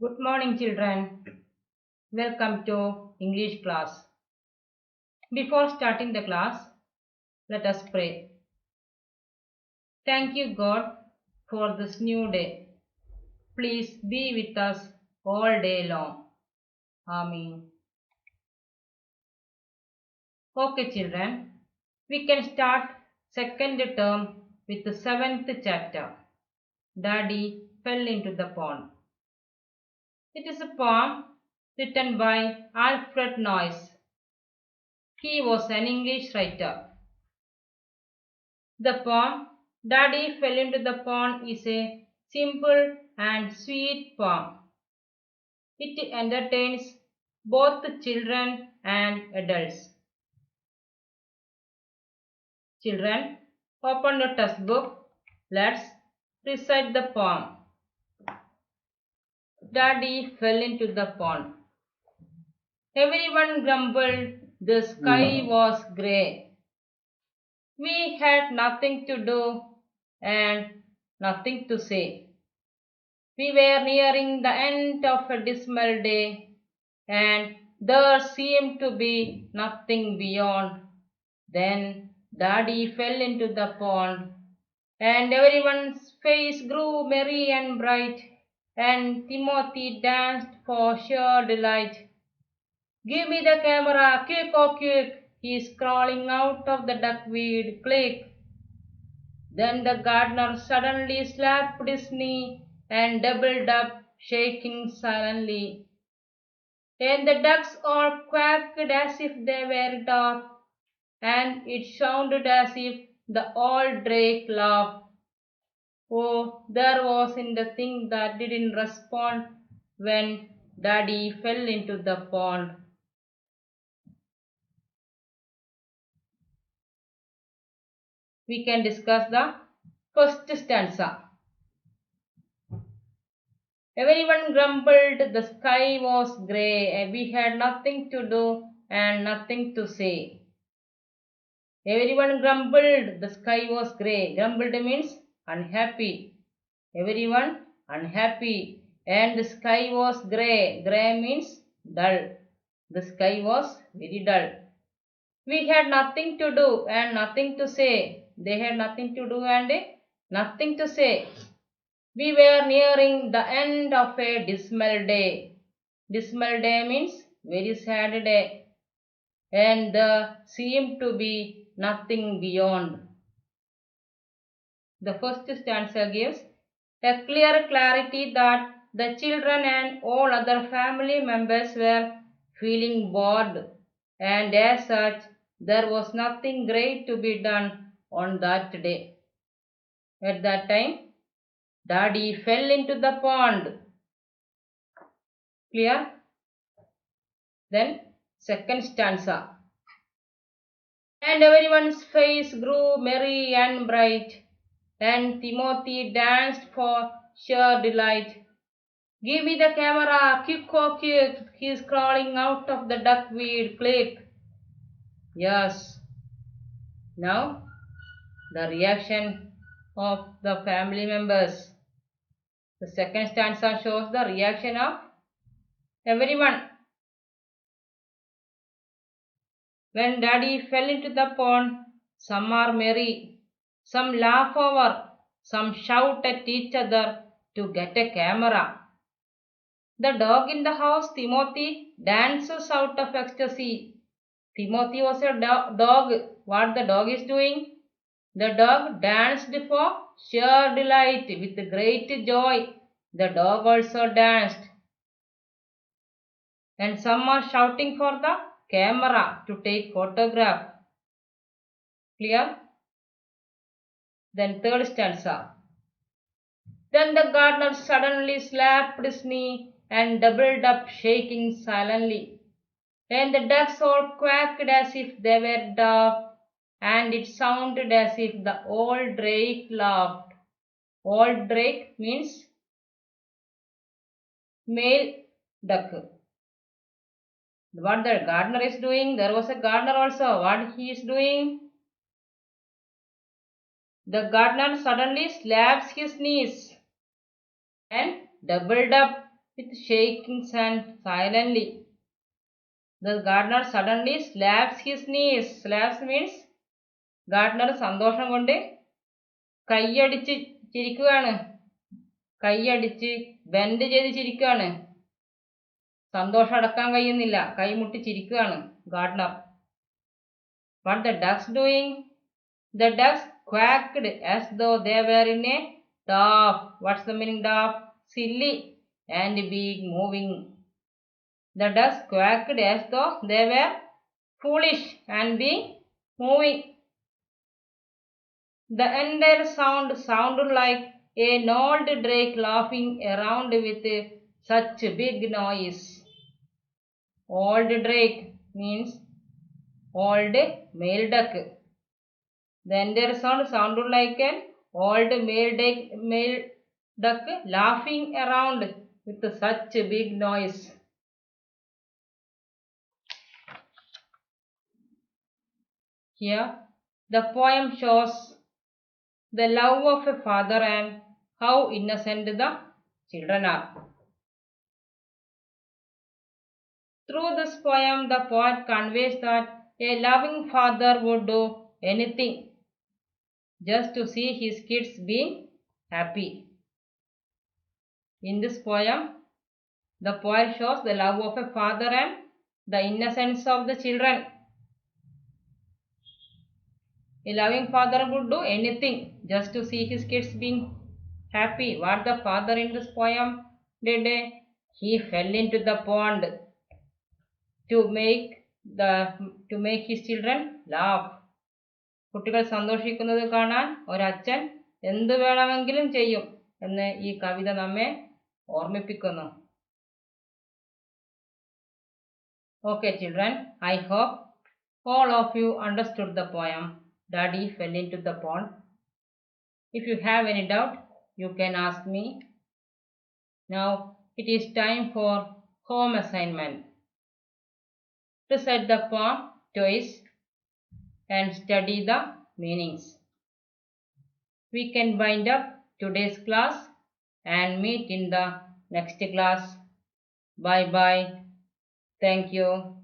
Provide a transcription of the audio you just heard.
Good morning, children. Welcome to English class. Before starting the class, let us pray. Thank you, God, for this new day. Please be with us all day long. Amen. Okay, children, we can start second term with the seventh chapter. Daddy fell into the pond. It is a poem written by Alfred Noyes. He was an English writer. The poem Daddy Fell into the Pond is a simple and sweet poem. It entertains both children and adults. Children, open the textbook. Let's recite the poem. Daddy fell into the pond. Everyone grumbled the sky was grey. We had nothing to do and nothing to say. We were nearing the end of a dismal day, and there seemed to be nothing beyond. Then Daddy fell into the pond, and everyone's face grew merry and bright, and Timothy danced for sheer delight. Give me the camera, quick, oh quick! He's crawling out of the duckweed, click! Then the gardener suddenly slapped his knee and doubled up, shaking silently. And the ducks all quacked as if they were dark, and it sounded as if the old drake laughed. Oh, there wasn't a thing that didn't respond when Daddy fell into the pond. We can discuss the first stanza. Everyone grumbled, the sky was grey, and we had nothing to do and nothing to say. Everyone grumbled, the sky was grey. Grumbled means unhappy. Everyone unhappy, and the sky was grey. Grey means dull. The sky was very dull. We had nothing to do and nothing to say. They had nothing to do and nothing to say. We were nearing the end of a dismal day. Dismal day means very sad day, and there seemed to be nothing beyond. The first stanza gives a clear clarity that the children and all other family members were feeling bored, and as such, there was nothing great to be done on that day. At that time, Daddy fell into the pond. Clear? Then, second stanza. And everyone's face grew merry and bright, and Timothy danced for sheer delight. Give me the camera, quick, oh quick, he's crawling out of the duckweed, click. Yes. Now, the reaction of the family members. The second stanza shows the reaction of everyone. When Daddy fell into the pond, some are merry, some laugh over, some shout at each other to get a camera. The dog in the house, Timothy, dances out of ecstasy. Timothy was a dog. What the dog is doing? The dog danced for sheer delight with great joy. The dog also danced. And some are shouting for the camera to take photograph. Clear? Then third stanza. Then the gardener suddenly slapped his knee and doubled up, shaking silently. And the ducks all quacked as if they were deaf, and it sounded as if the old drake laughed. Old drake means male duck. What the gardener is doing, there was a gardener also. What he is doing? The gardener suddenly slaps his knees and doubled up with shaking hand silently. The gardener suddenly slaps his knees. Slaps means Gardner സന്തോഷം കൊണ്ട് കൈയടിച്ച് ചിരിക്കുകയാണ്. കൈയടിച്ച് bend ചെയ്ത് ചിരിക്കുകയാണ്. സന്തോഷം അടക്കാൻ കഴിയുന്നില്ല. കൈമുട്ടി ചിരിക്കുകയാണ് Gardner. What the ducks doing? The ducks quacked as though they were in a daub. What's the meaning daub? Silly and big moving. The ducks quacked as though they were foolish and being moving. The entire sound sounded like an old drake laughing around with such big noise. Old drake means old male duck. The entire sound sounded like an old male duck laughing around with such big noise. Here, the poem shows the love of a father and how innocent the children are. Through this poem, the poet conveys that a loving father would do anything just to see his kids being happy. In this poem, the poet shows the love of a father and the innocence of the children. A loving father would do anything just to see his kids being happy. What the father in this poem did? He fell into the pond to make his children laugh. കുട്ടികൾ സന്തോഷിക്കുന്നത് കാണാൻ ഒരച്ഛൻ എന്ത് വേണമെങ്കിലും ചെയ്യും എന്ന് ഈ കവിത നമ്മെ ഓർമ്മിപ്പിക്കുന്നു. Okay children, I hope all of you understood the poem Daddy Fell into the Pond. If you have any doubt, you can ask me. Now it is time for home assignment. Recite the poem twice and study the meanings. We can wind up today's class and meet in the next class. Bye bye. Thank you.